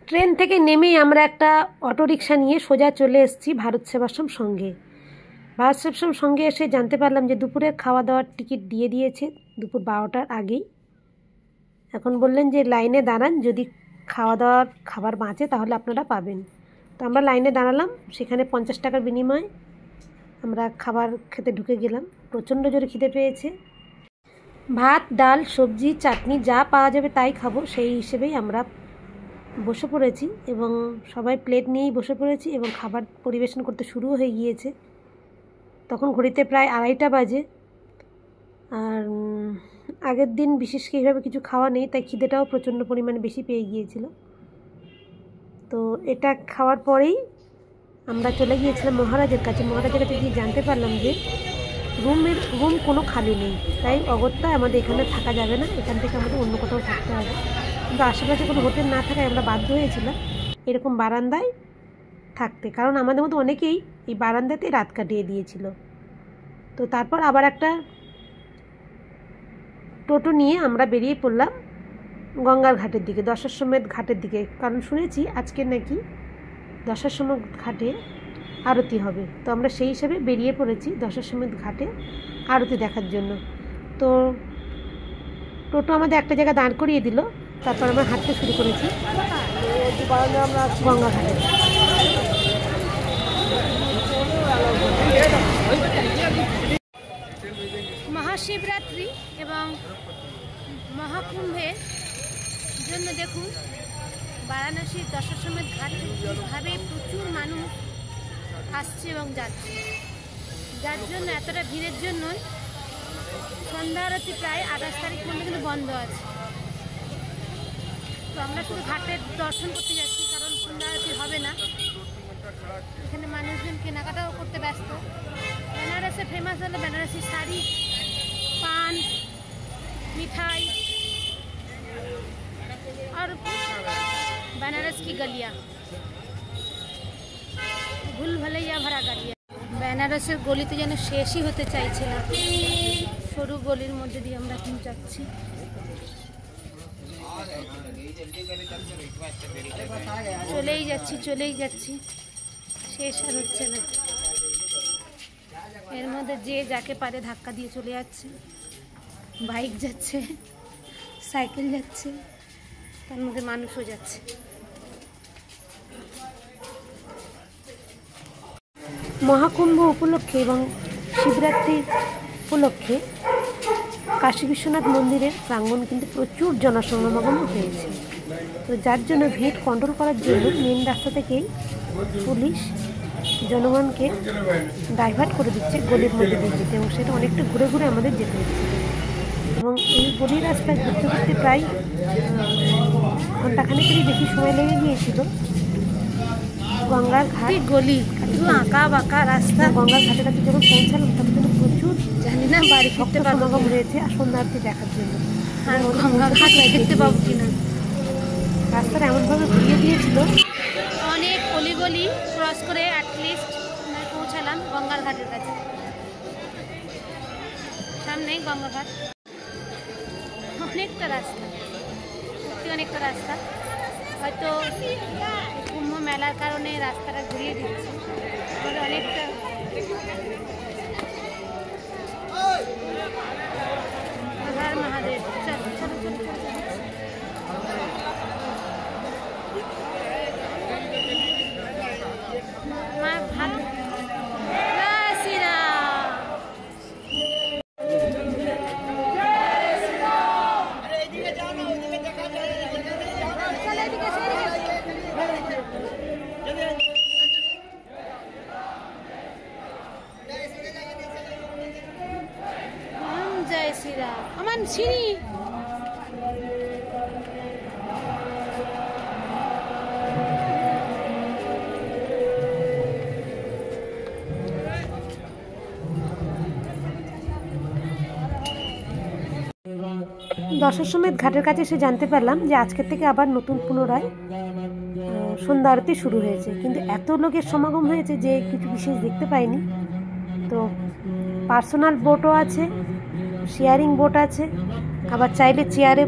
Train থেকে নেমেই আমরা একটা অটো রিক্সা নিয়ে সোজা চলে এসেছি ভারত সেবাশ্রম সঙ্ঘে। ভারত সেবাশ্রম সঙ্ঘে এসে জানতে পারলাম যে দুপুরের খাওয়া দাওয়ার টিকিট দিয়ে দিয়েছে দুপুর 12টার আগেই। এখন বললেন যে লাইনে দাঁড়ান, যদি খাবার বাঁচে তাহলে আপনারা পাবেন। তো আমরা লাইনে দাঁড়ালাম, সেখানে 50 টাকার বিনিময়ে আমরা খাবার খেতে ঢুকে গেলাম। প্রচণ্ড জোরে খিদে পেয়েছে। ভাত, ডাল, সবজি, চাটনি যা পাওয়া যাবে তাই খাবো, সেই হিসেবেই আমরা বসে পড়েছি এবং সবাই প্লেট নিয়েই বসে পড়েছি এবং খাবার পরিবেশন করতে শুরু হয়ে গিয়েছে। তখন ঘড়িতে প্রায় 2:30টা বাজে। আর আগের দিন বিশেষ এইভাবে কিছু খাওয়া নেই, তাই খিদেটাও প্রচণ্ড পরিমাণে বেশি পেয়ে গিয়েছিল। তো এটা খাওয়ার পরেই আমরা চলে গিয়েছিলাম মহারাজের কাছে। মহারাজের কাছে গিয়ে জানতে পারলাম যে রুম কোনো খালি নেই, তাই অগত্যা আমাদের এখানে থাকা যাবে না, এখান থেকে আমাদের অন্য কোথাও থাকতে হবে। কিন্তু আশেপাশে কোনো হোটেল না থাকায় আমরা বাধ্য হয়েছিলাম এরকম বারান্দায় থাকতে, কারণ আমাদের মধ্যে অনেকেই এই বারান্দাতেই রাত কাটিয়ে দিয়েছিল। তো তারপর আবার একটা টোটো নিয়ে আমরা বেরিয়ে পড়লাম গঙ্গার ঘাটের দিকে, দশাশ্বমেধ ঘাটের দিকে, কারণ শুনেছি আজকে নাকি দশাশ্বমেধ ঘাটে আরতি হবে। তো আমরা সেই হিসাবে বেরিয়ে পড়েছি দশাশ্বমেধ ঘাটে আরতি দেখার জন্য। তো টোটো আমাদের একটা জায়গায় দাঁড় করিয়ে দিল, তারপর আমরা হাঁটতে শুরু করেছি গঙ্গা ঘাটে। মহাশিবরাত্রি এবং মহাকুম্ভের জন্য দেখুন বারাণসীর দশাশ্বমেধ ঘাটে প্রচুর মানুষ আসছে এবং যাচ্ছে, যার জন্য এতটা ভিড়ের জন্যই সন্ধ্যা আরতি প্রায় 28 তারিখ পর্যন্ত কিন্তু বন্ধ আছে। তো আমরা শুধু ঘাটের দর্শন করতে যাচ্ছি, কারণ সন্ধ্যা আরতি হবে না। এখানে মানুষজন কেনাকাটাও করতে ব্যস্ত। বেনারসে ফেমাস হলো বেনারসি শাড়ি, পান, মিঠাই আর বেনারস কি গলিয়া, ভুল ভুলাইয়া ভরা গলিয়া। বেনারসের গলিতে যেন শেষই হতে চাইছে না, সরু গলির মধ্যে দিয়ে আমরা এখন যাচ্ছি। চলেই যাচ্ছি, শেষ আর হচ্ছে না। এর মধ্যে যে যাকে পারে ধাক্কা দিয়ে চলে যাচ্ছে, বাইক যাচ্ছে, সাইকেল যাচ্ছে, তার মধ্যে মানুষও যাচ্ছে। মহাকুম্ভ উপলক্ষে এবং শিবরাত্রির উপলক্ষে কাশী বিশ্বনাথ মন্দিরের প্রাঙ্গণ কিন্তু প্রচুর জনসমাগম হয়েছে। তো যার জন্য ভিড় কন্ট্রোল করার জন্য মেন রাস্তা থেকেই পুলিশ জনগণকে ডাইভার্ট করে দিচ্ছে গলির মধ্যে দিয়ে যেতে, এবং সেটা অনেকটা ঘুরে ঘুরে আমাদের যেতে হচ্ছে। এবং এই গলির রাস্তায় ঘুরতে ঘুরতে প্রায় ঘন্টাখানেকেরই বেশি সময় লেগে গিয়েছিল। গঙ্গার ঘাট গলি আঁকা বাঁকা রাস্তা, গঙ্গার ঘাটের কাছে যখন পৌঁছালাম তখন কিন্তু প্রচুর জানি না বাড়ি ফিরতে সমাগম রয়েছে আর সন্ধ্যা আরতি দেখার জন্য। আর গঙ্গা ঘাট দেখতে পাবো কিনা, রাস্তাটা এমনভাবে ঘুরিয়ে দিয়েছিল। অনেক অলিগলি ক্রস করে অ্যাটলিস্ট পৌঁছালাম গঙ্গার ঘাটের কাছে। সামনেই গঙ্গা ঘাট। অনেকটা রাস্তা, সত্যি অনেকটা রাস্তা। হয়তো কুম্ভ মেলার কারণে রাস্তাটা ঘুরিয়ে দিচ্ছে, অনেকটা হর মহাদেব। চলো চলো চলো মা ভাত জয় শ্রীরাম। আমার সিঁড়ি দশাশ্বমেধ ঘাটের কাছে এসে জানতে পারলাম যে আজকের থেকে আবার নতুন পুনরায় সন্ধ্যা আরতি শুরু হয়েছে, কিন্তু এত লোকের সমাগম হয়েছে যে কিছু বিশেষ দেখতে পাইনি। তো পার্সোনাল বোটও আছে, শেয়ারিং বোট আছে, আবার চাইলে চেয়ারে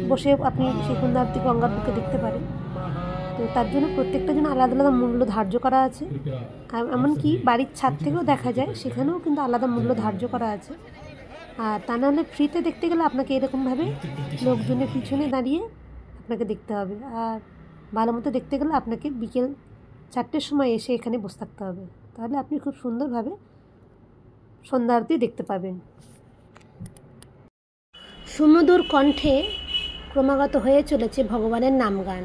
বসে আপনি সেই সন্ধ্যা আরতি গঙ্গার বুকে দেখতে পারেন। তো তার জন্য প্রত্যেকটার জন্য আলাদা আলাদা মূল্য ধার্য করা আছে। এমনকি বাড়ির ছাদ থেকেও দেখা যায়, সেখানেও কিন্তু আলাদা মূল্য ধার্য করা আছে। আর তা নাহলে ফ্রিতে দেখতে গেলে আপনাকে এরকমভাবে লোকজনের পিছনে দাঁড়িয়ে আপনাকে দেখতে হবে। আর ভালো মতো দেখতে গেলে আপনাকে বিকেল 4টের সময় এসে এখানে বসে থাকতে হবে, তাহলে আপনি খুব সুন্দরভাবে সন্ধ্যা আরতি দেখতে পাবেন। সুমধুর কণ্ঠে ক্রমাগত হয়ে চলেছে ভগবানের নামগান,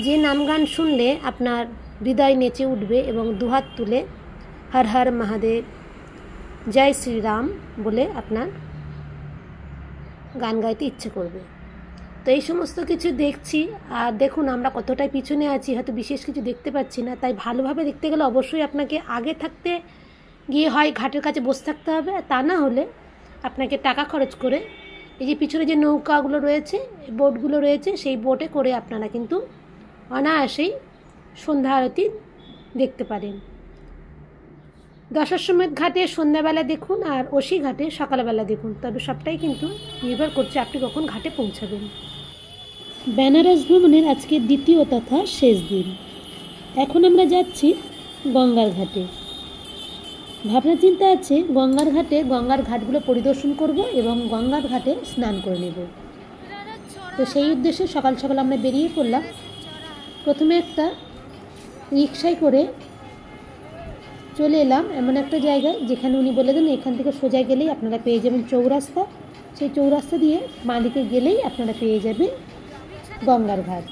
যে নামগান শুনলে আপনার হৃদয় নেচে উঠবে এবং দুহাত তুলে হর হর মহাদেব, জয় শ্রীরাম বলে আপনার গান গাইতে ইচ্ছে করবে। তো এই সমস্ত কিছু দেখছি। আর দেখুন আমরা কতটাই পিছনে আছি, হয়তো বিশেষ কিছু দেখতে পাচ্ছি না। তাই ভালোভাবে দেখতে গেলে অবশ্যই আপনাকে আগে থাকতে গিয়ে হয় ঘাটের কাছে বসে থাকতে হবে, তা না হলে আপনাকে টাকা খরচ করে এই যে পিছনে যে নৌকাগুলো রয়েছে, বোটগুলো রয়েছে, সেই বোটে করে আপনারা কিন্তু অনায়াসেই সন্ধ্যা আরতি দেখতে পারেন। দশাশ্বমেধ ঘাটে সন্ধ্যাবেলা দেখুন আর অসি ঘাটে সকালবেলা দেখুন, তবে সবটাই কিন্তু নির্ভর করছে আপনি কখন ঘাটে পৌঁছাবেন। বেনারস ভ্রমণের আজকে দ্বিতীয় তথা শেষ দিন। এখন আমরা যাচ্ছি গঙ্গার ঘাটে। ভাবনা চিন্তা আছে গঙ্গার ঘাটে গঙ্গার ঘাটগুলো পরিদর্শন করব এবং গঙ্গার ঘাটে স্নান করে নেব। তো সেই উদ্দেশ্যে সকাল সকাল আমরা বেরিয়ে পড়লাম। প্রথমে একটা রিক্সায় করে চলে এলাম এমন একটা জায়গায় যেখানে উনি বলে দেন এখান থেকে সোজা গেলেই আপনারা পেয়ে যাবেন চৌরাস্তা। সেই চৌরাস্তা দিয়ে বাঁ দিকে গেলেই আপনারা পেয়ে যাবেন গঙ্গার ঘাট।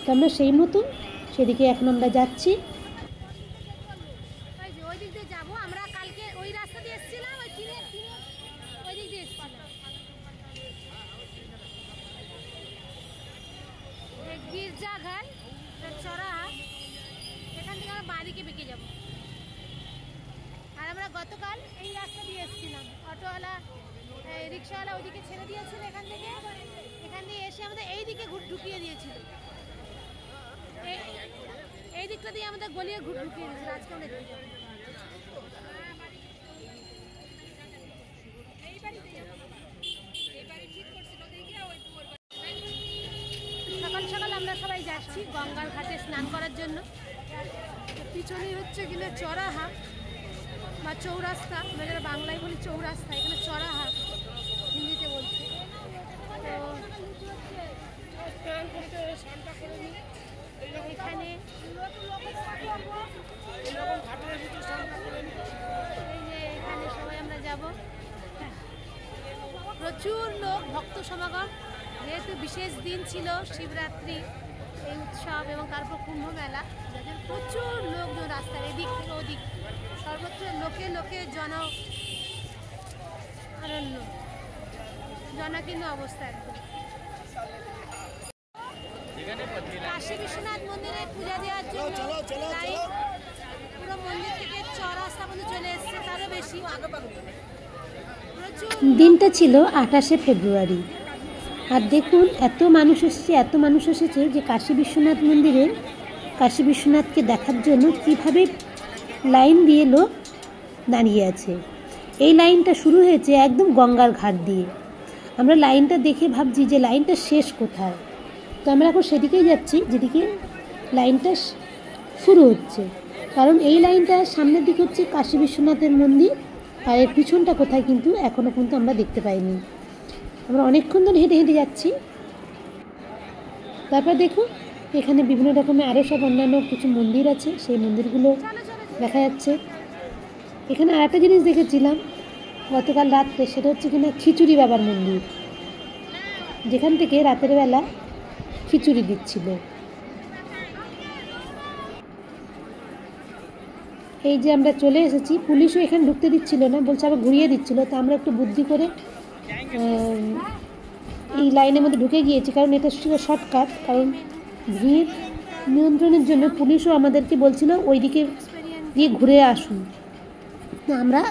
তো আমরা সেই মতন সেদিকে এখন আমরা যাচ্ছি। গির্জাঘাট চড়াহাট, এখান থেকে আমরা বাঁদিকে বেঁকে যাব। আর আমরা গতকাল এই রাস্তা দিয়ে এসেছিলাম, অটোওয়ালা রিক্সাওয়ালা ওইদিকে ছেড়ে দিয়েছিল, এখান দিয়ে এসে আমাদের এই দিকে ঢুকিয়ে দিয়েছিল, এই দিকটা দিয়ে আমাদের গলিয়ে ঢুকিয়ে দিয়েছিল। আজকে আমরা সকাল সকাল আমরা সবাই যাচ্ছি গঙ্গার ঘাটে স্নান করার জন্য। পিছনেই হচ্ছে কিনা চড়াহাট বা চৌরাস্তা, আমরা যারা বাংলায় বলি চৌরাস্তা, এখানে চড়াহাট হিন্দিতে বলছি। তো এখানে এখানে সবাই আমরা যাব। প্রচুর লোক, ভক্ত সমাগম, যেহেতু বিশেষ দিন ছিল শিবরাত্রি এই উৎসব এবং তারপর কুম্ভ মেলা, যাদের প্রচুর লোকজন রাস্তায় এদিক থেকে ওদিক, সর্বত্র লোকে লোকে জনারণ্য, জনাকীর্ণ অবস্থা একদম। কাশী বিশ্বনাথ মন্দিরে পূজা দেওয়ার জন্য পুরো মন্দির থেকে চৌরাস্তা পর্যন্ত চলে এসছে, তারও বেশি। দিনটা ছিল 28শে ফেব্রুয়ারি। আর দেখুন এত মানুষ এসেছে যে কাশী বিশ্বনাথ মন্দিরে কাশী বিশ্বনাথকে দেখার জন্য কিভাবে লাইন দিয়ে লোক দাঁড়িয়ে আছে। এই লাইনটা শুরু হয়েছে একদম গঙ্গার ঘাট দিয়ে। আমরা লাইনটা দেখে ভাবছি যে লাইনটা শেষ কোথায়। তো আমরা এখন সেদিকেই যাচ্ছি যেদিকে লাইনটা শুরু হচ্ছে, কারণ এই লাইনটা সামনের দিকে হচ্ছে কাশী বিশ্বনাথের মন্দির, আর এর পিছনটা কোথায় কিন্তু এখনও পর্যন্ত আমরা দেখতে পাইনি। আমরা অনেকক্ষণ ধরে হেঁটে হেঁটে যাচ্ছি। তারপর দেখুন এখানে বিভিন্ন রকমের আরও সব অন্যান্য কিছু মন্দির আছে, সেই মন্দিরগুলো দেখা যাচ্ছে। এখানে আর একটা জিনিস দেখেছিলাম গতকাল রাত্রে, সেটা হচ্ছে কিনা খিচুড়ি বাবার মন্দির, যেখান থেকে রাতের বেলা খিচুড়ি দিচ্ছিল। এই যে আমরা চলে এসেছি, পুলিশও এখানে ঢুকতে দিচ্ছিল না, বলছে আবার ঘুরিয়ে দিচ্ছিল। তো আমরা একটু বুদ্ধি করে এই লাইনের মধ্যে ঢুকে গিয়েছি, কারণ এটা ছিল শর্টকাট। কারণ ভিড় নিয়ন্ত্রণের জন্য পুলিশও আমাদেরকে বলছিল ওই দিকে দিয়ে ঘুরে আসুন। আমরা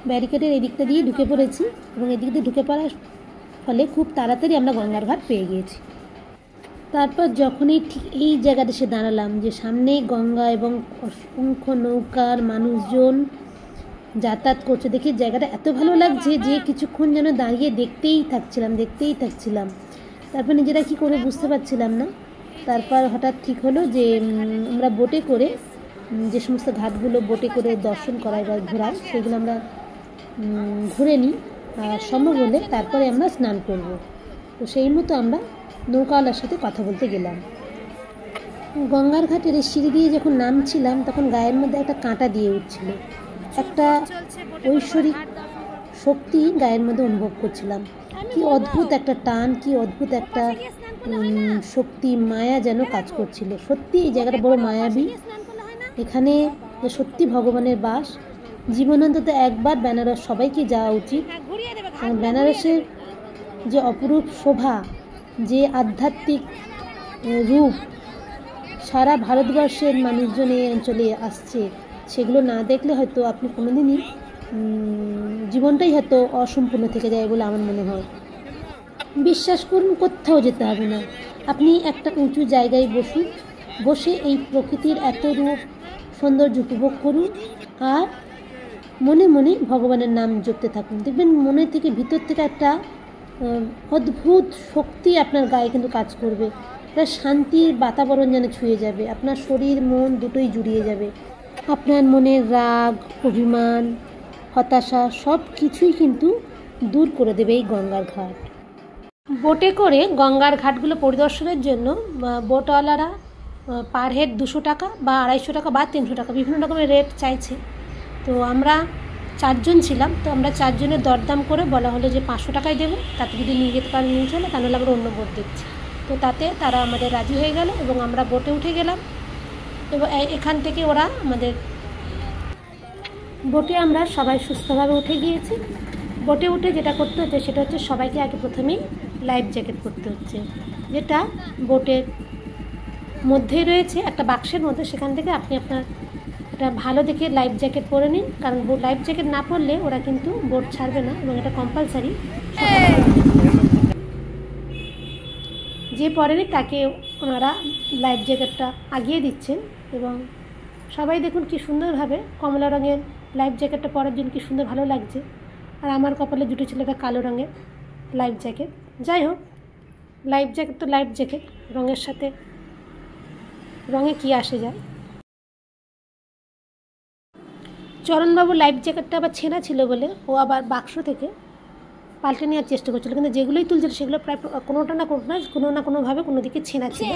ব্যারিকেডের এই দিকটা দিয়ে ঢুকে পড়েছি এবং এদিক দিয়ে ঢুকে পড়ার ফলে খুব তাড়াতাড়ি আমরা গঙ্গার ঘাট পেয়ে গিয়েছি। তারপর যখনই ঠিক এই জায়গাটা এসে দাঁড়ালাম যে সামনেই গঙ্গা এবং অসংখ্য নৌকার মানুষজন যাতায়াত করছে, দেখে জায়গাটা এত ভালো লাগছে যে কিছুক্ষণ যেন দাঁড়িয়ে দেখতেই থাকছিলাম। তারপর নিজেরা কী করে বুঝতে পারছিলাম না। তারপর হঠাৎ ঠিক হলো যে আমরা বোটে করে যে সমস্ত ঘাটগুলো বোটে করে দর্শন করায় বা ঘোরায় সেগুলো আমরা ঘুরে নিই, আর সম্ভব হলে তারপরে আমরা স্নান করব। তো সেই মতো আমরা নৌকাওয়ালার সাথে কথা বলতে গেলাম। গঙ্গার ঘাটের সিঁড়ি দিয়ে যখন নামছিলাম তখন গায়ের মধ্যে একটা কাঁটা দিয়ে উঠছিল, একটা ঐশ্বরিক শক্তি গায়ের মধ্যে অনুভব করছিলাম। কি অদ্ভুত একটা টান, কি অদ্ভুত একটা শক্তি, মায়া যেন কাজ করছিল। সত্যি এই জায়গাটা বড় মায়াবী। এখানে সত্যি ভগবানের বাস। জীবনান্তত একবার বেনারস সবাইকে যাওয়া উচিত। বেনারসের যে অপরূপ শোভা, যে আধ্যাত্মিক রূপ সারা ভারতবর্ষের মানুষজন এই অঞ্চলে আসছে, সেগুলো না দেখলে হয়তো আপনি কোনোদিনই জীবনটাই হয়তো অসম্পূর্ণ থেকে যায় বলে আমার মনে হয়। বিশ্বাস করুন, কোথাও যেতে হবে না, আপনি একটা উঁচু জায়গায় বসুন, বসে এই প্রকৃতির এত রূপ সৌন্দর্য উপভোগ করুন আর মনে মনে ভগবানের নাম জপতে থাকুন। দেখবেন মনে থেকে ভিতর থেকে একটা অদ্ভুত শক্তি আপনার গায়ে কিন্তু কাজ করবে। একটা শান্তির বাতাবরণ যেন ছুঁয়ে যাবে, আপনার শরীর মন দুটোই জুড়িয়ে যাবে। আপনার মনের রাগ, অভিমান, হতাশা সব কিছুই কিন্তু দূর করে দেবে এই গঙ্গার ঘাট। বোটে করে গঙ্গার ঘাটগুলো পরিদর্শনের জন্য বোটওয়ালারা পার হেড 200 টাকা বা 250 টাকা বা 300 টাকা বিভিন্ন রকমের রেট চাইছে। তো আমরা 4 জন ছিলাম, তো আমরা 4 জনের দরদাম করে বলা হলো যে 500 টাকায় দেবো, তাতে যদি নিয়ে যেতে পারেন নিয়ে চলে, তা নাহলে আমরা অন্য বোট দেখছি। তো তাতে তারা আমাদের রাজি হয়ে গেল এবং আমরা বোটে উঠে গেলাম। এবং এখান থেকে ওরা আমাদের বোটে আমরা সবাই সুস্থভাবে উঠে গিয়েছি। বোটে উঠে যেটা করতে হচ্ছে সেটা হচ্ছে সবাইকে আগে প্রথমেই লাইফ জ্যাকেট পরতে হচ্ছে, যেটা বোটের মধ্যেই রয়েছে একটা বাক্সের মধ্যে। সেখান থেকে আপনি আপনার একটা ভালো দেখে লাইফ জ্যাকেট পরে নিন, কারণ লাইফ জ্যাকেট না পরলে ওরা কিন্তু বোট ছাড়বে না এবং এটা কম্পালসারি। যে পরেনি তাকে ওনারা লাইফ জ্যাকেটটা আগিয়ে দিচ্ছেন এবং সবাই দেখুন কি সুন্দরভাবে কমলা রঙের লাইফ জ্যাকেটটা পরার জন্য কি সুন্দর ভালো লাগছে। আর আমার কপালে জুটেছিল একটা কালো রঙের লাইফ জ্যাকেট। যাই হোক, লাইফ জ্যাকেট তো লাইফ জ্যাকেট, রঙের সাথে রঙে কি আসে যায়। চরণবাবু লাইফ জ্যাকেটটা আবার ছেঁড়া ছিল বলে ও আবার বাক্স থেকে পাল্টে নেওয়ার চেষ্টা করছিল, কিন্তু যেগুলোই তুলছিল সেগুলো প্রায় কোনোটা না কোনোভাবে কোনো দিকে ছেঁড়া ছিল।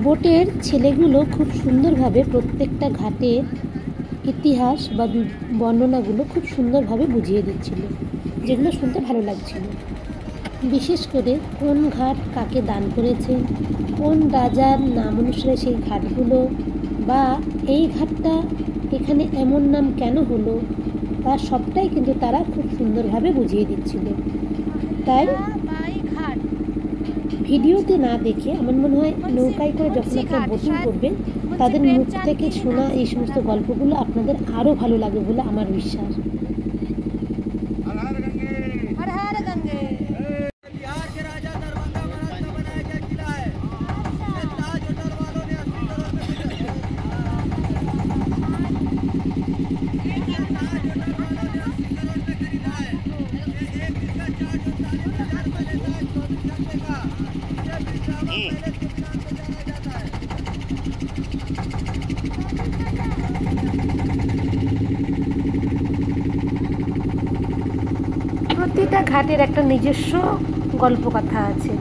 বোটের ছেলেগুলো খুব সুন্দরভাবে প্রত্যেকটা ঘাটের ইতিহাস বা বর্ণনাগুলো খুব সুন্দরভাবে বুঝিয়ে দিচ্ছিল, যেগুলো শুনতে ভালো লাগছিল। বিশেষ করে কোন ঘাট কাকে দান করেছেন, কোন রাজার নাম অনুসারে সেই ঘাটগুলো, বা এই ঘাটটা এখানে এমন নাম কেন হলো, তার সবটাই কিন্তু তারা খুব সুন্দরভাবে বুঝিয়ে দিচ্ছিল। তাই ভিডিওতে না দেখে আমার মনে হয় নৌকায় করে যখন আপনারা বোটিং করবেন তাদের মুখ থেকে শোনা এই সমস্ত গল্পগুলো আপনাদের আরও ভালো লাগবে বলে আমার বিশ্বাস। প্রতিটা ঘাটের একটা নিজস্ব গল্পকথা আছে।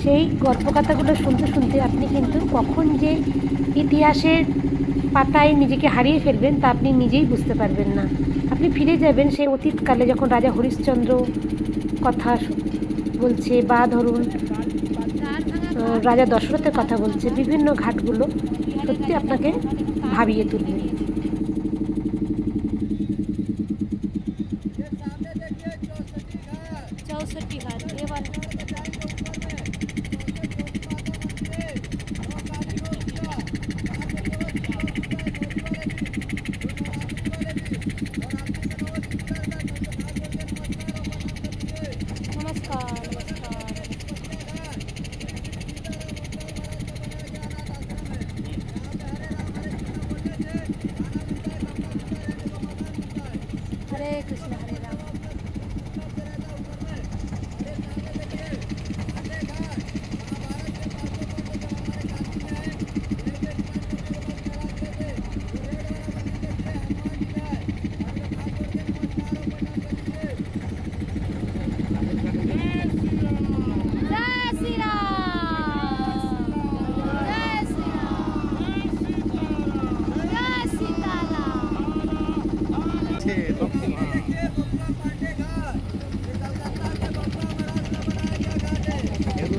সেই গল্পকথাগুলো শুনতে শুনতে আপনি কিন্তু কখন যে ইতিহাসের পাতায় নিজেকে হারিয়ে ফেলবেন তা আপনি নিজেই বুঝতে পারবেন না। আপনি ফিরে যাবেন সেই অতীতকালে যখন রাজা হরিশ্চন্দ্র কথা বলছে, বা ধরুন রাজা দশরথের কথা বলছে। বিভিন্ন ঘাটগুলো সত্যি আপনাকে ভাবিয়ে তুলবে। हरे कृष्ण हरे राम।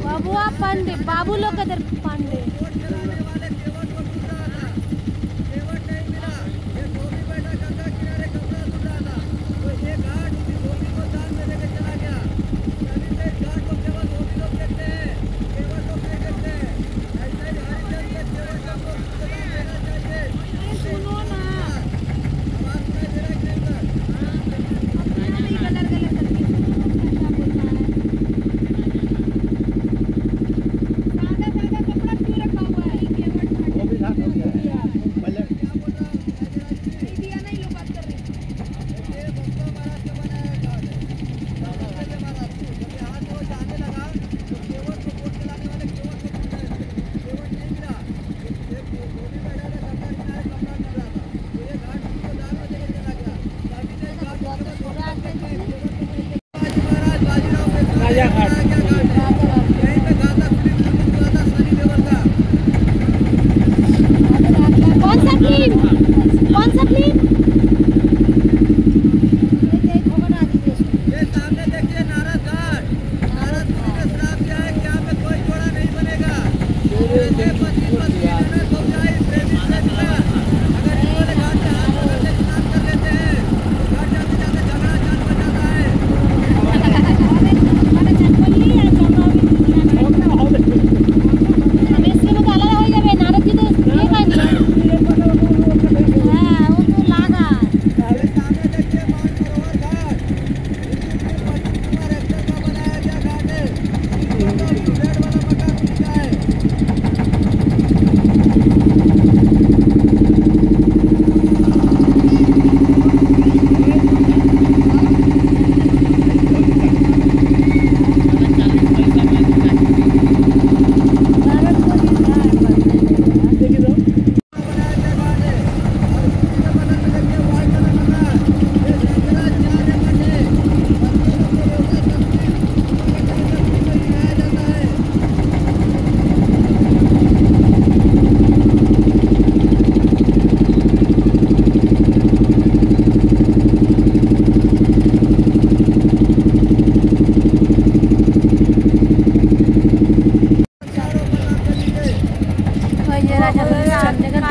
बाबुआ पांडे, बाबू लोग पांडे। कौन सा फिल्म?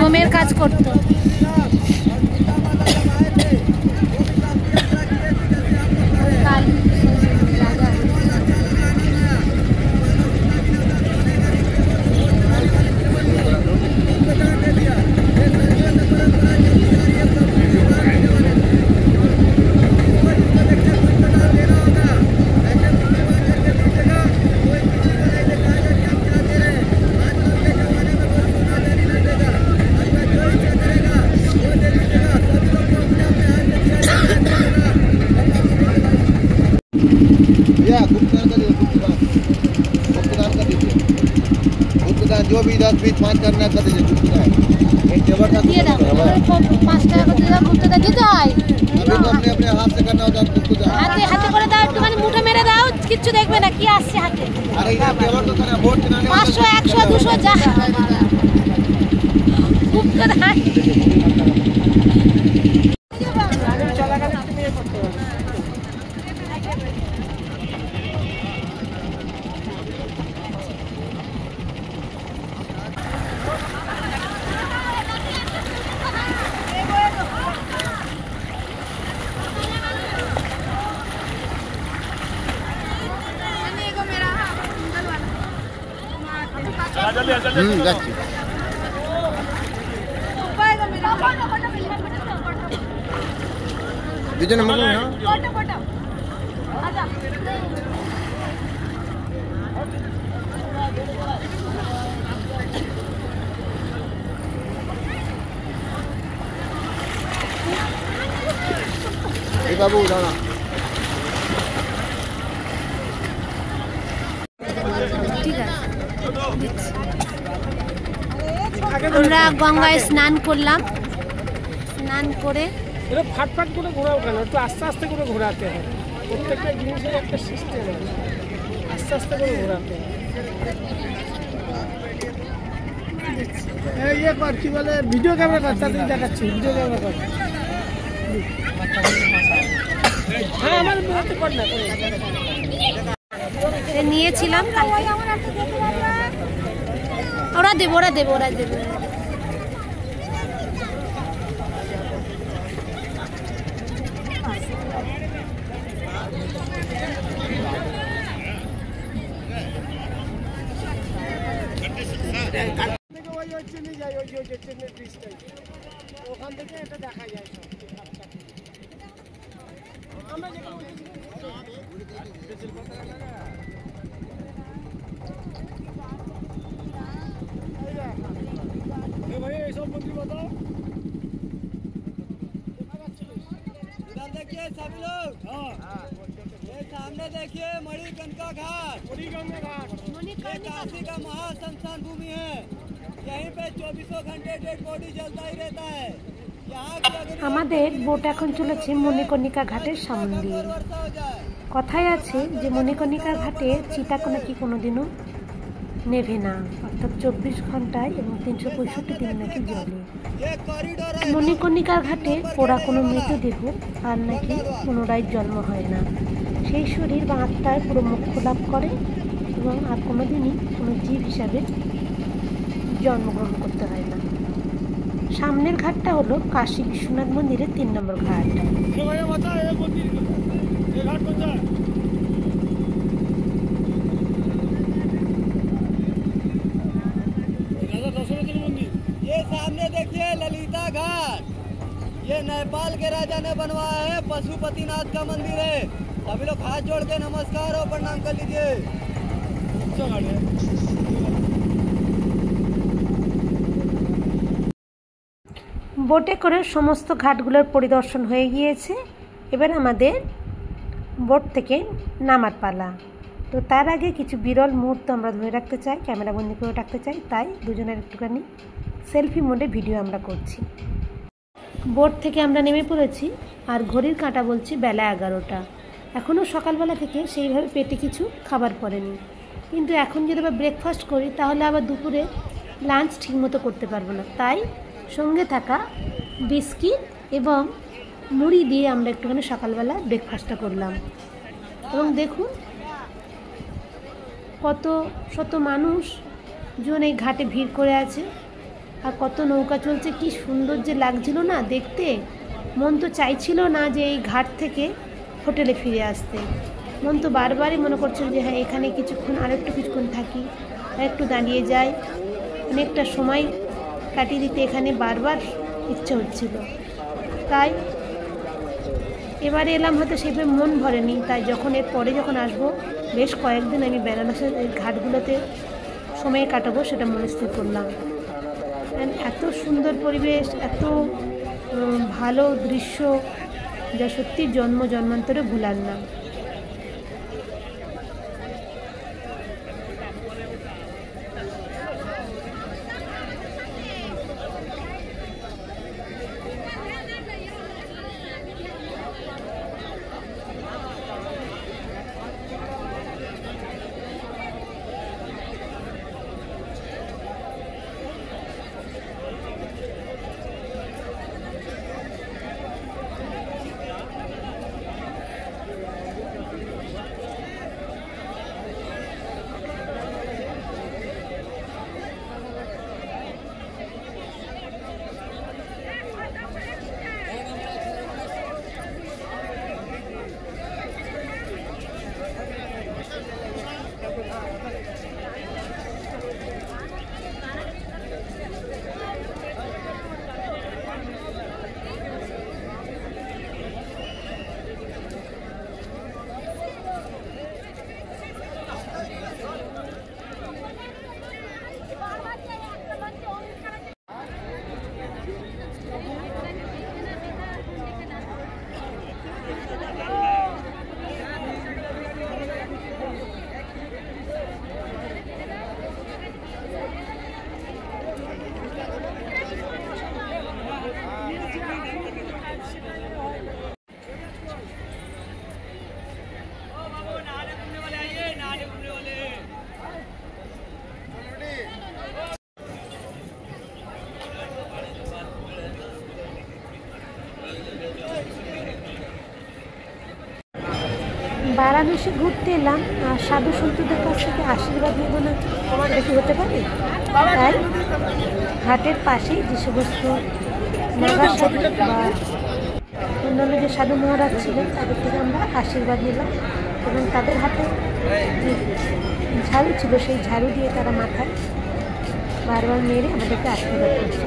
দমের কাজ করতো। जो भी 10 20 5 करना कर दीजिए। एक टेबल का 5 টাকা করে দাও, গুপ্তদা দিতে হয়। अपने अपने हाथ से करना होता है। হাতে হাতে করে দাও, একটুখানি মুঠো মেরে দাও, কিচ্ছু দেখবে না কি আসছে হাতে। अरे ये टेबल तो करना वोट चलाने 500 100 200 যা গুপ্তদা যাচ্ছি। দুজনে মনে হয় বাবু দাঁড়া। ঠিক আছে, আমরা গঙ্গায় স্নান করলাম। স্নান করে এটা ফাটফাট করে ঘোরাও কেন, একটু আস্তে আস্তে করে ঘোরাতে হয়। প্রত্যেকটা জিনিসের একটা সিস্টেম আছে, আস্তে আস্তে করে ঘোরাতে হয়। ইয়ে কর, কি বলে, ভিডিও ক্যামেরা কর, তাদের দেখাচ্ছি, ভিডিও ক্যামেরা কর। হ্যাঁ, আমার বেরোতে কর না। নিয়েছিলাম কালকে। ওরা দেবো, ওরা দেবো, ওরা দেবো। ওখান থেকে এটা দেখা যায় সব। भाई सब मंदिर बताओ। इधर देखिए सभी लोग। हाँ, ये सामने देखिए मणिकर्णिका घाट। मणिकर्णिका घाट ये काशी का महाश्मशान भूमि है। यहीं पे 24 घंटे डेड बॉडी जलता ही रहता है। यहाँ की अगर আমাদের বোট এখন চলেছে মণিকর্ণিকা ঘাটের সামনে দিয়ে। वर्षा हो जाए কথায় আছে যে মণিকর্ণিকা ঘাটে চিতা নাকি কোনোদিনও নেভে না, অর্থাৎ 24 ঘন্টায় এবং 365 দিন নাকি জ্বলে। ये कॉरिडोर है। মণিকর্ণিকার ঘাটে পোড়া কোনো মৃতদেহ আর নাকি পুনরায় জন্ম হয় না। সেই শরীর বা আত্মায় পুরো মোক্ষ লাভ করে এবং আর কোনোদিনই কোনো জীব হিসাবে জন্মগ্রহণ করতে হয় না। সামনের ঘাটটা হলো কাশী বিশ্বনাথ মন্দিরের 3 নম্বর ঘাট। ये भैया बता, ये मंदिर, ये घाट कौन सा है? राजा दशरथ मंदिर। ये सामने देखिए ललिता घाट। ये नेपाल के राजा ने बनवाया है, पशुपतिनाथ का मंदिर है। सभी लोग हाथ जोड़ के नमस्कार और प्रणाम कर लीजिए। अच्छा घाट है। বোটে করে সমস্ত ঘাটগুলোর পরিদর্শন হয়ে গিয়েছে। এবার আমাদের বোট থেকে নামার পালা। তো তার আগে কিছু বিরল মুহূর্ত আমরা ধরে রাখতে চাই, ক্যামেরাবন্দি করে রাখতে চাই, তাই দুজনের একটুখানি সেলফি মোডে ভিডিও আমরা করছি। বোট থেকে আমরা নেমে পড়েছি আর ঘড়ির কাঁটা বলছি বেলা 11টা। এখনও সকালবেলা থেকে সেইভাবে পেটে কিছু খাবার পড়েনি, কিন্তু এখন যদি আবার ব্রেকফাস্ট করি তাহলে আবার দুপুরে লাঞ্চ ঠিকমতো করতে পারবো না। তাই সঙ্গে থাকা বিস্কিট এবং মুড়ি দিয়ে আমরা একটুখানি সকালবেলা ব্রেকফাস্টটা করলাম। এবং দেখুন কত শত মানুষজন এই ঘাটে ভিড় করে আছে আর কত নৌকা চলছে। কি সুন্দর যে লাগছিল না দেখতে, মন তো চাইছিল না যে এই ঘাট থেকে হোটেলে ফিরে আসতে। মন তো বারবারই মনে করছিল যে হ্যাঁ এখানে কিছুক্ষণ আরেকটু কিছুক্ষণ থাকি, আরেকটু দাঁড়িয়ে যাই, অনেকটা সময় কাটিয়ে দিতে এখানে বারবার ইচ্ছে হচ্ছিল। তাই এবারে এলাম, হয়তো সেভাবে মন ভরেনি। তাই যখন এর পরে যখন আসবো বেশ কয়েকদিন আমি বেনারসের এই ঘাটগুলোতে সময় কাটাবো সেটা মনস্থির করলাম। এত সুন্দর পরিবেশ, এত ভালো দৃশ্য, যা সত্যি জন্মান্তরে ভুলার না। বারাণসী ঘুরতে এলাম আর সাধু সন্তদের কাছ থেকে আশীর্বাদ নেব না, এটা কি হতে পারে? তাই ঘাটের পাশেই যে সমস্ত নাগা সাধু বা অন্যান্য যে সাধু মহারাজ ছিলেন তাদের থেকে আমরা আশীর্বাদ নিলাম এবং তাদের হাতে যে ঝাড়ু ছিল সেই ঝাড়ু দিয়ে তারা মাথায় বারবার মেরে আমাদেরকে আশীর্বাদ করছে।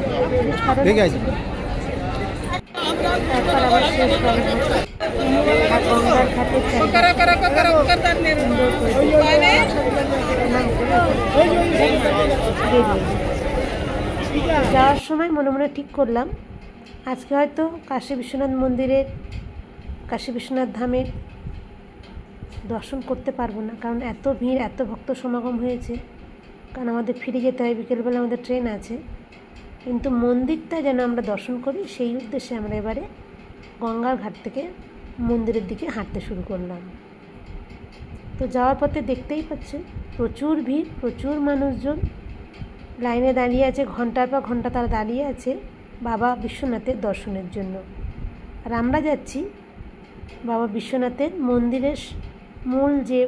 তারপর আবার শেষ গঙ্গার ঘাটে যাওয়ার সময় মনে মনে ঠিক করলাম আজকে হয়তো কাশী বিশ্বনাথ মন্দিরের, কাশী বিশ্বনাথ ধামের দর্শন করতে পারবো না, কারণ এত ভিড়, এত ভক্ত সমাগম হয়েছে। কারণ আমাদের ফিরে যেতে হয়, বিকেলবেলা আমাদের ট্রেন আছে। কিন্তু মন্দিরটা যেন আমরা দর্শন করি সেই উদ্দেশ্যে আমরা এবারে গঙ্গার ঘাট থেকে মন্দিরের দিকে হাঁটতে শুরু করলাম। তো যাওয়ার পথে দেখতেই পাচ্ছেন প্রচুর ভিড়, প্রচুর মানুষজন লাইনে দাঁড়িয়ে আছে, ঘন্টার পর ঘন্টা তারা দাঁড়িয়ে আছে বাবা বিশ্বনাথের দর্শনের জন্য। আর আমরা যাচ্ছি বাবা বিশ্বনাথের মন্দিরের মূল যে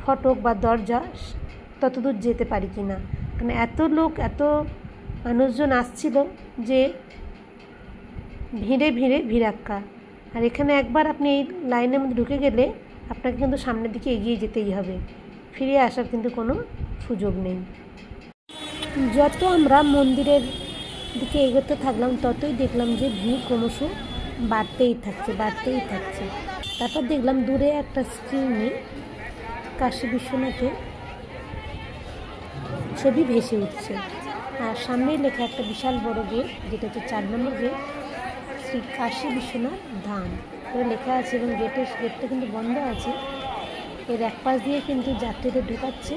ফটক বা দরজা ততদূর যেতে পারি কি না, কারণ এত লোক, এত মানুষজন আসছিল যে ভিড়ে ভিড়ে ভিড়াক্কা। আর এখানে একবার আপনি এই লাইনের মধ্যে ঢুকে গেলে আপনাকে কিন্তু সামনের দিকে এগিয়ে যেতেই হবে, ফিরে আসার কিন্তু কোনো সুযোগ নেই। যত আমরা মন্দিরের দিকে এগোতে থাকলাম ততই দেখলাম যে ভিড় ক্রমশ বাড়তেই থাকছে। তারপর দেখলাম দূরে একটা স্ক্রিনে কাশী বিশ্বনাথের ছবি ভেসে উঠছে, আর সামনেই লেখা একটা বিশাল বড় গেট, যেটা হচ্ছে 4 নম্বর গেট, শ্রী কাশী বিশ্বনাথ ধাম করে লেখা আছে। এবং গেটটা কিন্তু বন্ধ আছে, এর এক পাশ দিয়ে কিন্তু যাত্রীদের ঢোকাচ্ছে,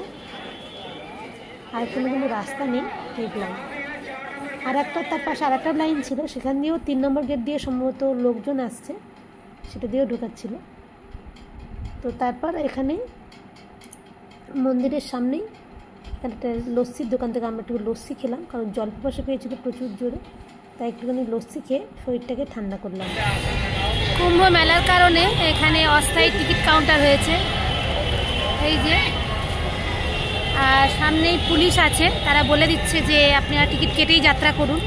আর কোনো রাস্তা নেই দেখলাম। আর একটা তার পাশে আর একটা লাইন ছিল, সেখান দিয়েও 3 নম্বর গেট দিয়ে সম্ভবত লোকজন আসছে, সেটা দিয়েও ঢোকাচ্ছিল। তো তারপর এখানে মন্দিরের সামনেই একটা লস্যির দোকান থেকে আমরা একটু লস্যি খেলাম, কারণ জল পিপাসা পেয়েছিল প্রচুর জোরে, তাই একটুখানি লস্যি খেয়ে শরীরটাকে ঠান্ডা করলাম। কুম্ভ মেলার কারণে এখানে অস্থায়ী টিকিট কাউন্টার হয়েছে, এই যে, আর সামনেই পুলিশ আছে, তারা বলে দিচ্ছে যে আপনারা টিকিট কেটেই যাত্রা করুন।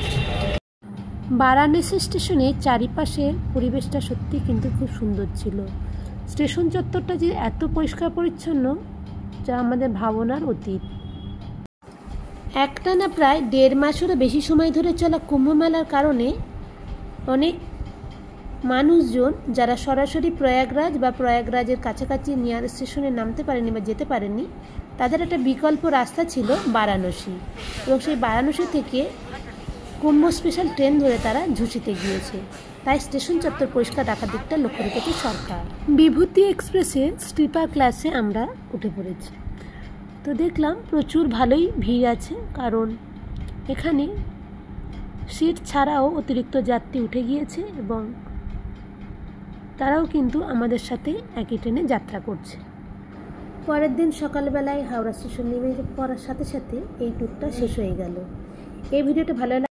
বারাণসী স্টেশনে চারিপাশের পরিবেশটা সত্যি কিন্তু খুব সুন্দর ছিল। স্টেশন চত্বরটা যে এত পরিষ্কার পরিচ্ছন্ন যা আমাদের ভাবনার অতীত। একটানা প্রায় 1.5 মাসেরও বেশি সময় ধরে চলা কুম্ভ মেলার কারণে অনেক মানুষজন যারা সরাসরি প্রয়াগরাজ বা প্রয়াগরাজের কাছাকাছি নিয়ার স্টেশনে নামতে পারেনি বা যেতে পারেনি, তাদের একটা বিকল্প রাস্তা ছিল বারাণসী, এবং সেই বারাণসী থেকে কুম্ভ স্পেশাল ট্রেন ধরে তারা ঝুঁসিতে গিয়েছে। তাই স্টেশন চত্বর পরিষ্কার রাখার দিকটা লক্ষ্য রেখেছে সরকার। বিভূতি এক্সপ্রেসে স্লিপার ক্লাসে আমরা উঠে পড়েছি। তো দেখলাম প্রচুর ভালোই ভিড় আছে, কারণ এখানে সিট ছাড়াও অতিরিক্ত যাত্রী উঠে গিয়েছে এবং তারাও কিন্তু আমাদের সাথে একই ট্রেনে যাত্রা করছে। পরের দিন সকালবেলায় হাওড়া স্টেশন নেমে পড়ার সাথে সাথে এই ট্যুরটা শেষ হয়ে গেল। এই ভিডিওটা ভালো